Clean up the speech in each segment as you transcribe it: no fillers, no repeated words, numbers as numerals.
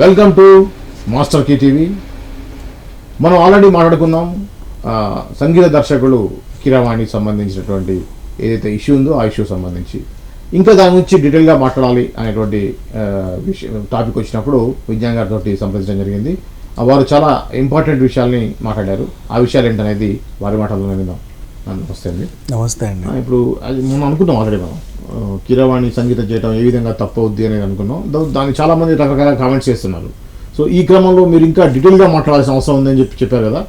Welcome to Master Key TV. మనం already మాట్లాడుకున్నాం సంగీత దర్శకుడు కీరవాణికి సంబంధించినటువంటి ఏదైతే ఇష్యూ ఉందో ఆ ఇష్యూ సంబంధించి ఇంకా దాని గురించి డీటెయిల్గా మాట్లాడాలి అనేటువంటి టాపిక్ వచ్చినప్పుడు విజ్ఞాన్ గారితో సంప్రదించడం జరిగింది. వారు చాలా ఇంపార్టెంట్ విషయాల్ని మాట్లాడారు. ఆ విషయాలు ఏంటనేది వారి మాటల్లో విందాం. నమస్తే అండి. నమస్తే అండి. ఇప్పుడు అది మనం అనుకున్నాం ఆల్రెడీ, మనం కీరవాణి సంగీతం చేయడం ఏ విధంగా తప్పవుద్ది అనేది అనుకున్నాం. దాన్ని చాలామంది రకరకాల కామెంట్స్ చేస్తున్నారు. సో ఈ క్రమంలో మీరు ఇంకా డీటెయిల్గా మాట్లాడాల్సిన అవసరం ఉందని చెప్పారు కదా,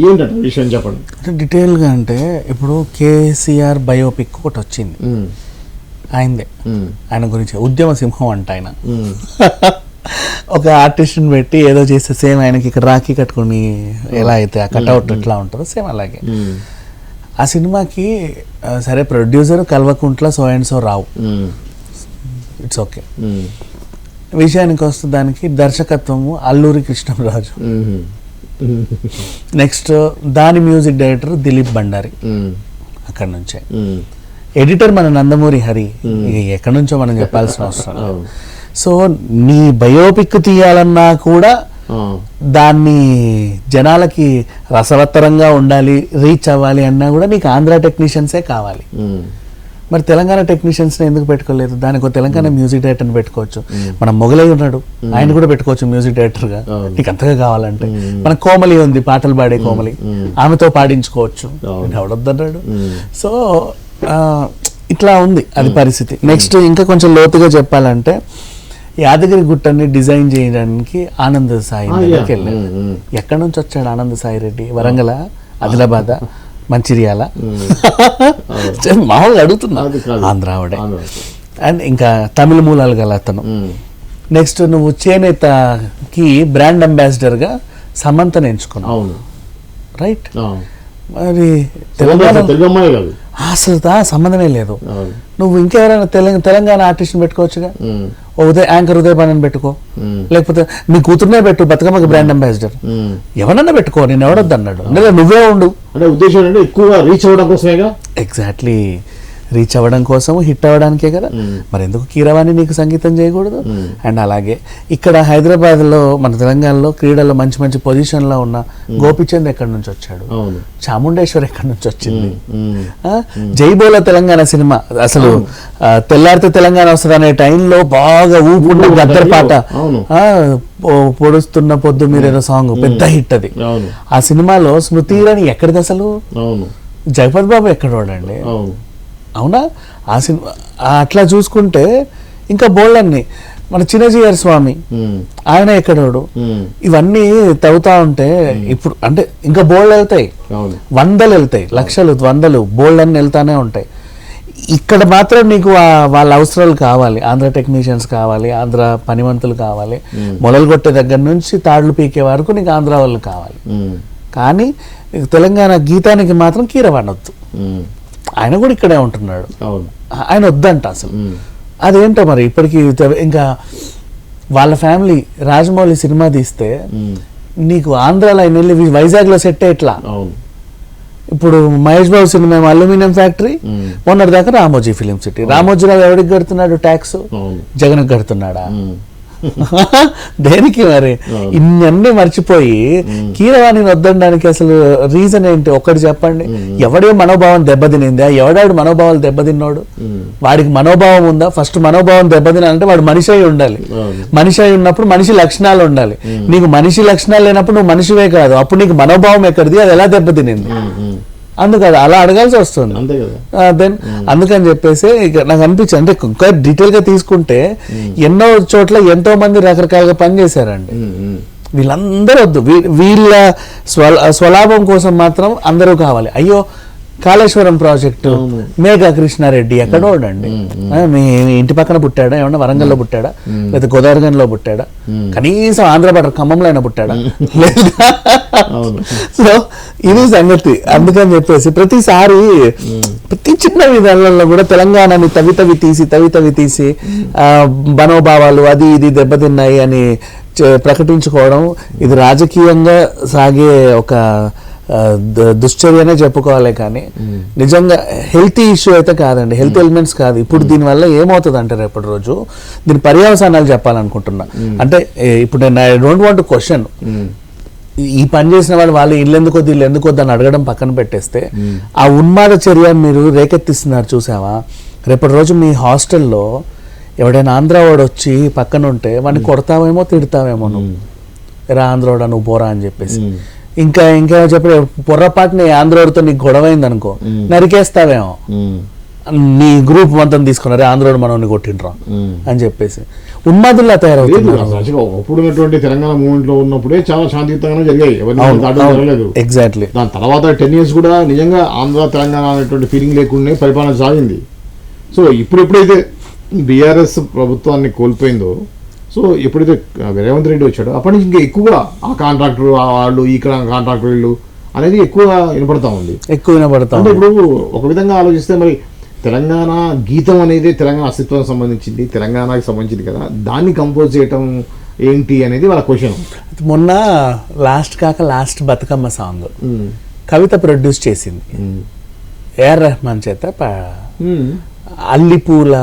ఏంటంటే విషయం చెప్పండి. డీటెయిల్గా అంటే ఇప్పుడు కేసీఆర్ బయోపిక్ ఒకటి వచ్చింది, ఆయనదే, ఆయన గురించి ఉద్యమ సింహం అంట ఆయన. ఒక ఆర్టిస్ట్ని పెట్టి ఏదో చేస్తే సేమ్ ఆయనకి ఇక్కడ రాఖీ కట్టుకుని ఎలా అయితే ఆ కట్అవుట్ ఎట్లా ఉంటుందో సేమ్ అలాగే. ఆ సినిమాకి సరే producer Kalvakuntla so and so Rao, it's okay. విషయానికి వస్తే దానికి దర్శకత్వము అల్లూరి కృష్ణరాజు, నెక్స్ట్ దాని మ్యూజిక్ డైరెక్టర్ దిలీప్ బండారి, అక్కడి నుంచే ఎడిటర్ మన నందమూరి హరి, ఎక్కడి నుంచో మనం చెప్పాల్సిన అవసరం. సో నీ బయోపిక్ తీయాలన్నా కూడా దాన్ని జనాలకి రసవత్తరంగా ఉండాలి, రీచ్ అవ్వాలి అన్నా కూడా నీకు ఆంధ్ర టెక్నీషియన్సే కావాలి. మరి తెలంగాణ టెక్నీషియన్స్ని ఎందుకు పెట్టుకోలేదు? దానికి ఒక తెలంగాణ మ్యూజిక్ డైరెక్టర్ని పెట్టుకోవచ్చు. మన మొగలై ఉన్నాడు, ఆయన కూడా పెట్టుకోవచ్చు మ్యూజిక్ డైరెక్టర్గా నీకు అంతగా కావాలంటే. మన కోమలి ఉంది, పాటలు పాడే కోమలి, ఆమెతో పాడించుకోవచ్చు, ఎవడొద్దన్నాడు. సో ఇట్లా ఉంది అది పరిస్థితి. నెక్స్ట్ ఇంకా కొంచెం లోతుగా చెప్పాలంటే యాదగిరి గుట్టని డిజైన్ చేయడానికి ఆనంద్ సాయి దగ్గరికి వెళ్ళాడు. ఎక్కడి నుంచి వచ్చాడు ఆనంద్ సాయి రెడ్డి? వరంగల్, ఆదిలాబాద్, మంచిర్యాల? మామూలుగా అడుగుతున్నా, ఆంధ్రావుడే. అండ్ ఇంకా తమిళ మూలాలు గల అతను. నెక్స్ట్ నువ్వు చేనేతకి బ్రాండ్ అంబాసిడర్గా సమంతను ఎంచుకున్నావు, రైట్? మరి తెలంగాణ అసలు సంబంధమే లేదు. నువ్వు ఇంకెవరైనా తెలంగాణ ఆర్టిస్ట్ని పెట్టుకోవచ్చుగా. యాంకర్ ఉదయ్ భానని పెట్టుకో, లేకపోతే నీ కూతురునే పెట్టు బతుకమ్మకి బ్రాండ్ అంబాసిడర్, ఎవరన్నా పెట్టుకో, నేను ఎవడొద్దు అన్నాడు. నువ్వే ఉండు అంటే ఉద్దేశం అంటే ఎక్కువగా రీచ్ అవ్వడం కోసమేగా. ఎగ్జాక్ట్లీ, రీచ్ అవ్వడం కోసం, హిట్ అవ్వడానికే కదా. మరి ఎందుకు కీరవాణి నీకు సంగీతం చేయకూడదు? అండ్ అలాగే ఇక్కడ హైదరాబాద్లో మన తెలంగాణలో క్రీడల్లో మంచి మంచి పొజిషన్లో ఉన్న గోపిచంద్ ఎక్కడి నుంచి వచ్చాడు, చాముండేశ్వర్ ఎక్కడి నుంచి వచ్చింది, జైబోల తెలంగాణ సినిమా అసలు తెల్లారితే తెలంగాణ వస్తుంది అనే టైంలో బాగా ఊపుండే గద్దర్ పాట, పొడుస్తున్న పొద్దు మీరేదో సాంగ్ పెద్ద హిట్ అది. ఆ సినిమాలో స్మృతి ఇరానీ ఎక్కడిది అసలు, జగపతి బాబు ఎక్కడోడండి, అవునా? ఆ సినిమా అట్లా చూసుకుంటే ఇంకా బోల్డన్ని, మన చిన్నజీఆర్ స్వామి ఆయన ఎక్కడోడు, ఇవన్నీ తవ్వుతా ఉంటే ఇప్పుడు అంటే ఇంకా బోల్డ్ వెళ్తాయి, వందలు వెళ్తాయి, లక్షలు వందలు బోల్డ్ అన్ని వెళ్తానే ఉంటాయి. ఇక్కడ మాత్రం నీకు వాళ్ళ అవసరాలు కావాలి, ఆంధ్ర టెక్నీషియన్స్ కావాలి, ఆంధ్ర పనిమంతులు కావాలి, మొదలు కొట్టే దగ్గర నుంచి తాళ్లు పీకే వరకు నీకు ఆంధ్ర వాళ్ళు కావాలి. కానీ తెలంగాణ గీతానికి మాత్రం కీరవాణి వద్దు, ఆయన కూడా ఇక్కడే ఉంటున్నాడు, ఆయన వద్దంట అసలు. అదేంటో మరి ఇప్పటికీ. ఇంకా వాళ్ళ ఫ్యామిలీ రాజమౌళి సినిమా తీస్తే నీకు ఆంధ్రాలో ఆయన వెళ్ళి వైజాగ్లో సెట్ ఎట్లా? ఇప్పుడు Mahesh Babu cinema aluminium factory, మొన్నటి దాకా రామోజీ ఫిలిం సిటీ. రామోజీరావు ఎవరికి కడుతున్నాడు ట్యాక్స్? జగన్కి కడుతున్నాడా? దేనికి మరి? ఇన్ని మర్చిపోయి కీరవాణిని వద్దడానికి అసలు రీజన్ ఏంటి ఒక్కటి చెప్పండి. ఎవడే మనోభావం దెబ్బతినిందా? ఎవడాడు మనోభావాలు దెబ్బతిన్నాడు? వాడికి మనోభావం ఉందా? ఫస్ట్ మనోభావం దెబ్బతినాలంటే వాడు మనిషి అయి ఉండాలి. మనిషి అయి ఉన్నప్పుడు మనిషి లక్షణాలు ఉండాలి. నీకు మనిషి లక్షణాలు లేనప్పుడు నువ్వు మనిషివే కాదు, అప్పుడు నీకు మనోభావం ఎక్కడిది? అది ఎలా దెబ్బతినింది? అందుకని అలా అడగాల్సి వస్తుంది. దెన్ అందుకని చెప్పేసి నాకు అనిపించింది, అంటే ఇంకా డీటెయిల్ గా తీసుకుంటే ఎన్నో చోట్ల ఎంతో మంది రకరకాలుగా పనిచేశారండి. వీళ్ళందరూ వద్దు, వీళ్ళ స్వలాభం కోసం మాత్రం అందరూ కావాలి. అయ్యో కాళేశ్వరం ప్రాజెక్టు, మేఘా కృష్ణారెడ్డి ఎక్కడోడండి, మీ ఇంటి పక్కన పుట్టాడా? ఏమన్నా వరంగల్లో పుట్టాడా? లేదా గోదావరిగన్లో పుట్టాడా? కనీసం ఆంధ్ర బటర్ ఖమ్మంలో అయినా పుట్టాడా? సో ఇది సంగతి. అందుకని చెప్పేసి ప్రతిసారి ప్రతి చిన్న విధానాల్లో కూడా తెలంగాణని తవి తీసి మనోభావాలు అది ఇది దెబ్బతిన్నాయి అని ప్రకటించుకోవడం, ఇది రాజకీయంగా సాగే ఒక దుశ్చర్యనే చెప్పుకోవాలి కానీ నిజంగా హెల్తీ ఇష్యూ అయితే కాదండి, హెల్త్ ఎలిమెంట్స్ కాదు. ఇప్పుడు దీనివల్ల ఏమవుతుంది అంటే రేపటి రోజు దీని పర్యవసానాలు చెప్పాలనుకుంటున్నా. అంటే ఇప్పుడు నేను ఐ డోంట్ వాంట్ క్వశ్చన్ ఈ పని చేసిన వాళ్ళు ఇల్లు ఎందుకొద్దు ఇల్లు ఎందుకొద్దు అని అడగడం పక్కన పెట్టేస్తే ఆ ఉన్మాద చర్య మీరు రేకెత్తిస్తున్నారు చూసావా. రేపటి రోజు మీ హాస్టల్లో ఎవడైనా ఆంధ్ర వాడు వచ్చి పక్కన ఉంటే వాడిని కొడతావేమో తిడతావేమో, నువ్వు రా ఆంధ్రోడా నువ్వు పోరా అని చెప్పేసి. ఇంకా చెప్పే పొర్రపాటుని ఆంధ్రోడితో నీకు గొడవైంది అనుకో నరికేస్తావేమో, నీ గ్రూప్ మొత్తం తీసుకున్నారే ఆంధ్రోడు మనల్ని కొట్టిండ్రా అని చెప్పేసి ఉన్మాదుల్లా తయారవుతున్నారు. అప్పుడు ఉన్నటువంటి తెలంగాణ మూవ్మెంట్ లో ఉన్నప్పుడే చాలా శాంతియుతంగానే జరిగాయి, జరగలేదు. ఎగ్జాక్ట్లీ. దాని తర్వాత 10 years కూడా నిజంగా ఆంధ్ర తెలంగాణ అనేటువంటి ఫీలింగ్ లేకుండా పరిపాలన సాగింది. సో ఎప్పుడైతే బీఆర్ఎస్ ప్రభుత్వాన్ని కోల్పోయిందో, సో ఎప్పుడైతే రేవంత్ రెడ్డి వచ్చాడో అప్పటి నుంచి ఇంకా ఎక్కువగా ఆ కాంట్రాక్టర్ వాళ్ళు ఇక్కడ కాంట్రాక్టర్ వీళ్ళు అనేది ఎక్కువగా వినపడతా ఉంది. అంటే ఇప్పుడు ఒక విధంగా ఆలోచిస్తే మరి తెలంగాణ గీతం అనేది తెలంగాణ అస్తిత్వానికి సంబంధించింది, తెలంగాణకి సంబంధించింది కదా, దాన్ని కంపోజ్ చేయటం ఏంటి అనేది వాళ్ళ క్వశ్చన్. మొన్న లాస్ట్ బతుకమ్మ సాంగ్ కవిత ప్రొడ్యూస్ చేసింది, ఏఆర్ రెహమాన్ చేత అల్లిపూల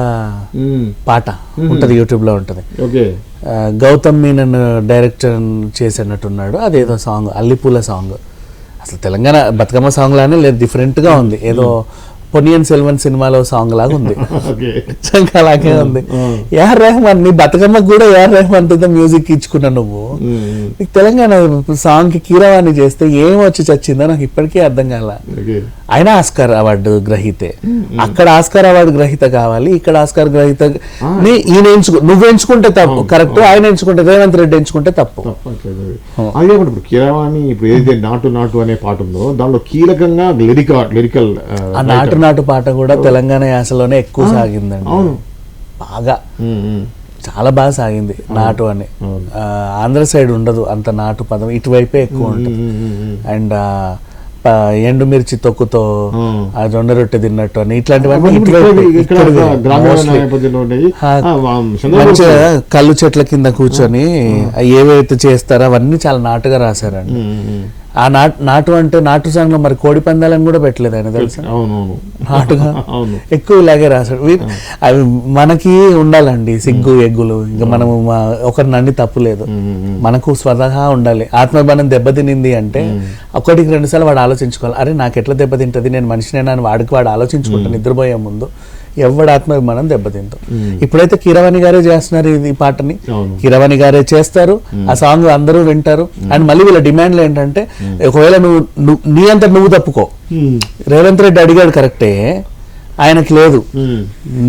పాట ఉంటది, యూట్యూబ్ లో ఉంటది. గౌతమ్ మీనన్ డైరెక్టర్ చేసినట్టున్నాడు, అదేదో సాంగ్ అల్లిపూల సాంగ్. అసలు తెలంగాణ బతుకమ్మ సాంగ్ లానే లేదు, డిఫరెంట్ గా ఉంది, ఏదో పొన్నియన్ సెల్వన్ సినిమాలో సాంగ్ లాగా ఉంది, అలాగే ఉంది. ఏఆర్ రెహమాన్ నీ బతుకమ్మకు కూడా ఏఆర్ రెహమాన్ తో మ్యూజిక్ ఇచ్చుకున్నా నువ్వు, నీకు తెలంగాణ సాంగ్ కి కీరవాణి చేస్తే ఏం వచ్చి చచ్చిందో నాకు ఇప్పటికీ అర్థం కాల. ఆయన ఆస్కార్ అవార్డు గ్రహీతే, అక్కడ ఆస్కార్ అవార్డు గ్రహీత కావాలి, ఇక్కడ ఆస్కార్ గ్రహీత ఈయన నువ్వు ఎంచుకుంటే తప్పు కరెక్ట్, ఆయన ఎంచుకుంటే రేవంత్ రెడ్డి ఎంచుకుంటే తప్పు. అదే ఇప్పుడు కీరవాణి ఇప్పుడు ఏదైతే నాటు అనే పాట ఉందో దానిలో కీలకంగా లిరికల్ నాటు పాట కూడా తెలంగాణ యాసలోనే ఎక్కువ సాగిందండి, బాగా చాలా బాగా సాగింది నాటు అని. ఆంధ్ర సైడ్ ఉండదు అంత నాటు పదం, ఇటువైపే ఎక్కువ ఉంటుంది. అండ్ ఎండుమిర్చి తొక్కుతో ఆ జొండ రొట్టె తిన్నట్టు అని ఇట్లాంటివన్నీ మంచిగా కళ్ళు చెట్ల కింద కూర్చొని ఏవైతే చేస్తారో అవన్నీ చాలా నాటుగా రాశారండి. ఆ నాటు అంటే నాటు సాంగ్ లో మరి కోడి పందాలని కూడా పెట్టలేదు ఆయన, తెలుసా, నాటుగా ఎక్కువ ఇలాగే రాశాడు. అవి మనకి ఉండాలండి సిగ్గు ఎగ్గులు, ఇంకా మనం ఒకరిని అన్ని తప్పులేదు, మనకు స్వతహా ఉండాలి. ఆత్మబంధం దెబ్బతినింది అంటే 1-2 సార్లు వాడు ఆలోచించుకోవాలి, అరే నాకు ఎట్లా దెబ్బతింటది, నేను మనిషినేనా అని వాడు ఆలోచించుకుంటాను నిద్రపోయే ముందు. ఎవడు ఆత్మాభిమానం దెబ్బతింటాం. ఇప్పుడైతే కీరవాణి గారే చేస్తున్నారు ఈ పాటని, కీరవాణి గారే చేస్తారు, ఆ సాంగ్ అందరూ వింటారు. అండ్ మళ్ళీ వీళ్ళ డిమాండ్లు ఏంటంటే ఒకవేళ నువ్వు నీ అంతా నువ్వు తప్పుకో, రేవంత్ రెడ్డి అడిగాడు కరెక్టే, ఆయనకి లేదు,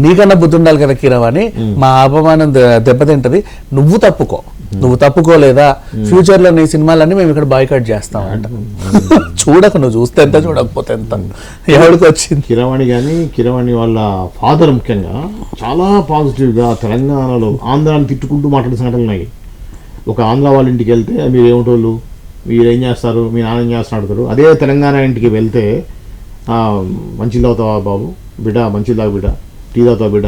నీకన్నా బుద్ధి ఉండాలి కదా కీరవాణి, మా అపమానం దెబ్బతింటది, నువ్వు తప్పుకోలేదా ఫ్యూచర్ లో నీ సినిమాలన్నీ మేము ఇక్కడ బాయ్కాట్ చేస్తామంట. చూడకు, నువ్వు చూస్తే ఎంత చూడకపోతే ఎంత, ఎవరికి వచ్చింది. కీరవాణి వాళ్ళ ఫాదర్ ముఖ్యంగా చాలా పాజిటివ్ గా తెలంగాణలో ఆంధ్రాన్ని తిట్టుకుంటూ మాట్లాడే సంఘటనలు ఉన్నాయి. ఒక ఆంధ్ర వాళ్ళ ఇంటికి వెళ్తే మీరు ఏమిటోళ్ళు, మీరు ఏం చేస్తారు, మీ నాన్న ఏం చేస్తున్నారు అడుగుతారు. అదే తెలంగాణ ఇంటికి వెళ్తే మంచిలు తాగుతావా బాబు బిడ్డ, మంచిలు తాగు బిడ్డ, టీ తాగుతావా బిడ్డ,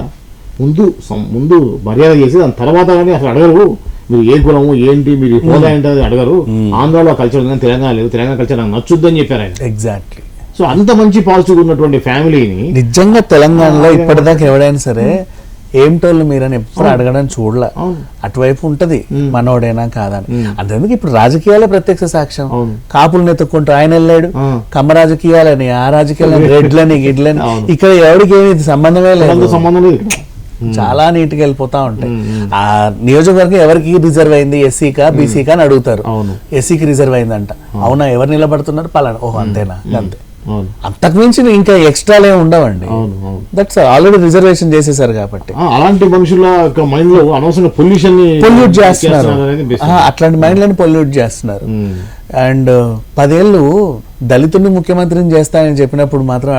ముందు మర్యాద చేసి దాని తర్వాత కానీ అసలు అడగరు మీరు ఏ కులము ఏంటి, మీరు హోదా ఏంటి అది అడగరు. ఆంధ్రాలో కల్చర్ ఉంది, తెలంగాణ లేదు, తెలంగాణ కల్చర్ నాకు నచ్చుద్దు అని చెప్పారు ఆయన. ఎగ్జాక్ట్లీ. సో అంత మంచి పాజిటివ్ ఉన్నటువంటి ఫ్యామిలీని నిజంగా తెలంగాణలో ఇప్పటిదాకా ఎవడైనా సరే ఏమిటోళ్ళు మీరని ఎప్పుడు అడగడం చూడలే, అటువైపు ఉంటది మనోడేనా కాదని. అంతేందుకు ఇప్పుడు రాజకీయాలే ప్రత్యక్ష సాక్ష్యం, కాపులను ఎత్తుక్కుంటూ ఆయన వెళ్ళాడు, కమ్మ రాజకీయాలని ఆ రాజకీయాలని రెడ్లని గిడ్లని, ఇక్కడ ఎవరికి ఏమి సంబంధమే లేదు, చాలా నీట్ గా వెళ్ళిపోతా ఉంటాయి. ఆ నియోజకవర్గం ఎవరికి రిజర్వ్ అయింది, ఎస్సీకా బీసీకా అని అడుగుతారు, ఎస్సీకి రిజర్వ్ అయిందంట, అవునా ఎవరు నిలబడుతున్నారు పలానా, ఓహో అంతేనా, అంతే, అంతకుమించి ఇంకా ఎక్స్ట్రాలే ఉండవండి. దట్స్ ఆల్రెడీ రిజర్వేషన్ చేసేసారు కాబట్టి. అలాంటి మనుషుల మైండ్ లో అనవసరంగా పొల్యూట్ చేస్తున్నారు, అట్లాంటి మైండ్లను పొల్యూట్ చేస్తున్నారు. అండ్ 10 ఏళ్ళు దళితుడిని ముఖ్యమంత్రిని చేస్తానని చెప్పినప్పుడు మాత్రం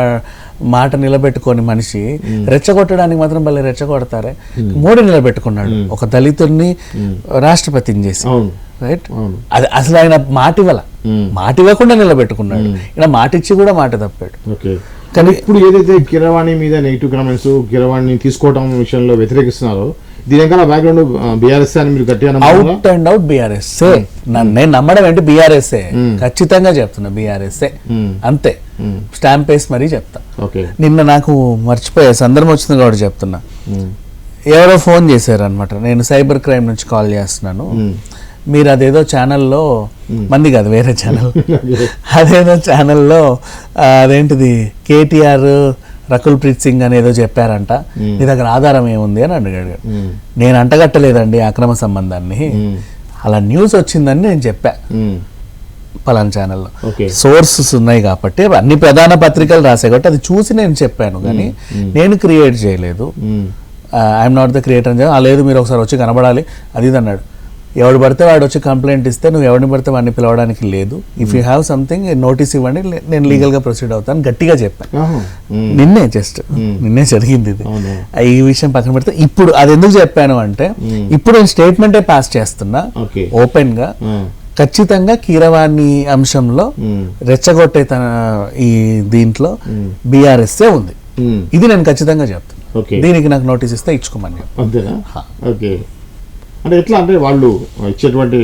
మాట నిలబెట్టుకొని మనిషి రెచ్చగొట్టడానికి మాత్రం మళ్ళీ రెచ్చగొడతారే. మోడీ నిలబెట్టుకున్నాడు ఒక దళితుడిని రాష్ట్రపతిని చేసి, రైట్, అది అసలు ఆయన మాట ఇవ్వకుండా నిలబెట్టుకున్నాడు, ఇలా మాట ఇచ్చి కూడా మాట తప్పాడు. కానీ ఇప్పుడు ఏదైతే కీరవాణి మీద నెగిటివ్ కామెంట్స్, కీరవాణిని తీసుకోవడం విషయంలో వ్యతిరేకిస్తున్నారో, దీని వెనకాల బ్యాక్గ్రౌండ్ బీఆర్ఎస్ అని మీరు గట్టిగా నమ్ముతున్నారా? అవుట్ అండ్ అవుట్ బీఆర్ఎస్ నేను నమ్మడం ఏంటి బీఆర్ఎస్ ఖచ్చితంగా చెప్తున్నా బీఆర్ఎస్ అంతే స్టాంప్ వేసి మరీ చెప్తా. ఓకే. నిన్న నాకు మర్చిపోయే సందర్భం వచ్చింది కాబట్టి చెప్తున్నా. ఎవరో ఫోన్ చేశారు అనమాట, నేను సైబర్ క్రైమ్ నుంచి కాల్ చేస్తున్నాను, మీరు అదేదో ఛానల్లో మంది కాదు వేరే ఛానల్ అదేదో ఛానల్లో అదేంటిది కేటీఆర్ రకుల్ ప్రీత్ సింగ్ అనేదో చెప్పారంట, నీ దగ్గర ఆధారం ఏముంది అని అడిగాడు. నేను అంటగట్టలేదండి అక్రమ సంబంధాన్ని, అలా న్యూస్ వచ్చిందని నేను చెప్పా పలానా ఛానల్లో. సోర్సెస్ ఉన్నాయి కాబట్టి అన్ని ప్రధాన పత్రికలు రాసాయి కాబట్టి అది చూసి నేను చెప్పాను, కానీ నేను క్రియేట్ చేయలేదు. ఐఎమ్ నాట్ ద క్రియేటర్ అని చెప్పి, లేదు మీరు ఒకసారి వచ్చి కనబడాలి అది ఇది అన్నాడు. ఎవడు పడితే వాడు వచ్చి కంప్లైంట్ ఇస్తే నువ్వు ఎవరిని పడితే వాడిని పిలవడానికి లేదు. If you have something notice ఇవ్వండి, నేను లీగల్గా ప్రొసీడ్ అవుతాను గట్టిగా చెప్పాను. నిన్నే నిన్నే జరిగింది ఇది. ఈ విషయం పక్కన పెడితే ఇప్పుడు అది ఎందుకు చెప్పాను అంటే, ఇప్పుడు నేను స్టేట్మెంటే పాస్ చేస్తున్నా ఓపెన్ గా, ఖచ్చితంగా కీరవాణి అంశంలో రెచ్చగొట్టే తన ఈ దీంట్లో బీఆర్ఎస్ ఉంది, ఇది నేను ఖచ్చితంగా చెప్తాను. దీనికి నాకు నోటీస్ ఇస్తే ఇచ్చుకోమని. అంతేనా? ఓకే. అంటే ఎట్లా అంటే వాళ్ళు ఇచ్చేటువంటి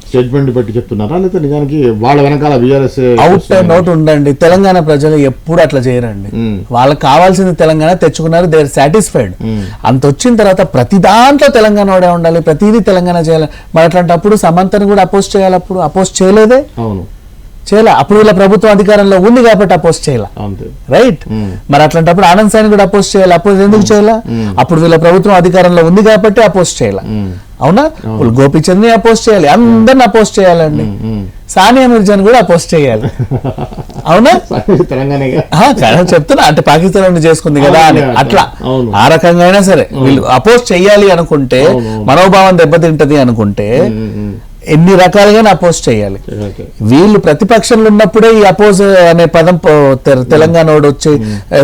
స్టేట్మెంట్ బట్టి చెప్తున్నారా, లేకపోతే నిజానికి వాళ్ళ వెనకాల బీఆర్ఎస్ అవుట్ అండ్ అవుట్ ఉండండి. తెలంగాణ ప్రజలు ఎప్పుడు అట్లా చేయరండి. వాళ్ళకి కావాల్సింది తెలంగాణ తెచ్చుకున్నారు, దే ఆర్ సాటిస్ఫైడ్. అంత వచ్చిన తర్వాత ప్రతి దాంట్లో తెలంగాణ వాడే ఉండాలి, ప్రతిదీ తెలంగాణ చేయాలి. మరి అట్లాంటప్పుడు సమంతను కూడా అపోజ్ చేయాలి. అప్పుడు అపోజ్ చేయలేదే, అవును చేయాలి. అప్పుడు వీళ్ళ ప్రభుత్వం అధికారంలో ఉంది కాబట్టి అపోజ్ చేయాల, రైట్? మరి అట్లాంటప్పుడు ఆనంద్ సాయిని కూడా అపోజ్ చేయాలి. అపోజ్ ఎందుకు చేయాల? అప్పుడు వీళ్ళ ప్రభుత్వం అధికారంలో ఉంది కాబట్టి అపోజ్ చేయాల, అవునా? వాళ్ళు గోపీచంద్ ని అపోజ్ చేయాలి, అందరిని అపోజ్ చేయాలండి. సానియా మిర్జాని కూడా అపోజ్ చేయాలి, అవునా? చెప్తున్నా అంటే పాకిస్తాన్ చేసుకుంది కదా అని, అట్లా ఆ రకంగా అయినా సరే వీళ్ళు అపోజ్ చెయ్యాలి అనుకుంటే, మనోభావం దెబ్బతింటది అనుకుంటే ఎన్ని రకాలుగా అపోజ్ చేయాలి. వీళ్ళు ప్రతిపక్షంలో ఉన్నప్పుడే ఈ అపోజ్ అనే పదం తెలంగాణ వాడు వచ్చి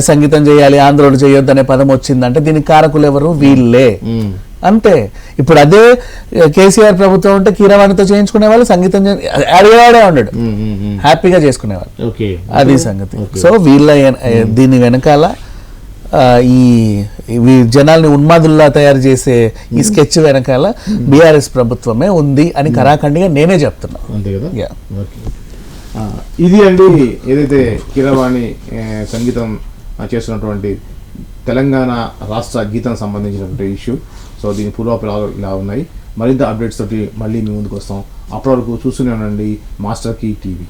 సంగీతం చేయాలి, ఆంధ్రోడు చేయొద్దు అనే పదం వచ్చిందంటే దీనికి కారకులు ఎవరు? వీళ్ళే, అంతే. ఇప్పుడు అదే కేసీఆర్ ప్రభుత్వం ఉంటే కీరవాణితో చేయించుకునే వాళ్ళు, సంగీతం అడిగేవాడే ఉండడు, హ్యాపీగా చేసుకునేవాళ్ళు, అది సంగతి. సో వీళ్ళ దీని వెనకాల ఈ జనాల్ని ఉన్మాదుల్లా తయారు చేసే ఈ స్కెచ్ వెనకాల బీఆర్ఎస్ ప్రభుత్వమే ఉంది అని కరాఖండిగా నేనే చెప్తున్నా. అంతే కదా? ఇది అండి ఏదైతే కీరవాణి సంగీతం చేస్తున్నటువంటి తెలంగాణ రాష్ట్ర గీతం సంబంధించినటువంటి ఇష్యూ. సో దీని పూర్వాపరాలు ఇలా ఉన్నాయి. మరింత అప్డేట్స్ తోటి మళ్ళీ మీ ముందుకు వస్తాం. అప్పటి వరకు చూస్తూనే ఉండండి మాస్టర్ కీ టీవీ.